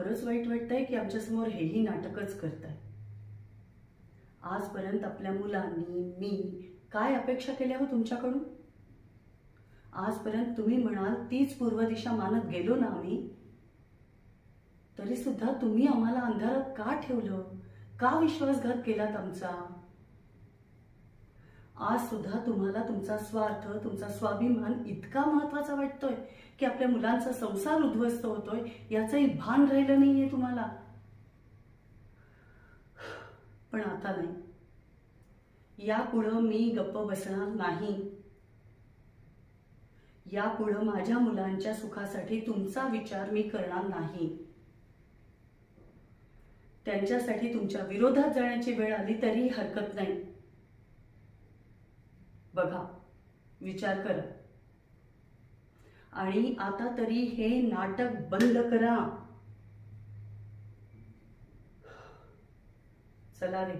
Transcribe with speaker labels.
Speaker 1: खरंच वाईट वाटतंय की आमच्यासमोर हेही नाटकच करताय? आजपर्यंत आपल्या मुलांनी मी काय अपेक्षा केल्या हो तुमच्याकडून? आजपर्यंत तुम्ही म्हणाल तीच पूर्व दिशा मानत गेलो ना आम्ही, तरी सुद्धा तुम्ही आम्हाला अंधारात का ठेवलं? का विश्वासघात केलात आमचा? आज सुद्धा तुम्हाला तुमचा स्वार्थ, तुमचा स्वाभिमान इतका महत्वाचा वाटतोय की आपल्या मुलांचा संसार उद्ध्वस्त होतोय याचंही भान राहिलं नाहीये तुम्हाला. पण आता नाही, यापुढं मी गप्प बसणार नाही. यापुढं माझ्या मुलांच्या सुखासाठी तुमचा विचार मी करणार नाही. त्यांच्यासाठी तुमच्या विरोधात जाण्याची वेळ आली तरी हरकत नाही. बघा, विचार करा आणि आता तरी हे नाटक बंद करा. चला रे.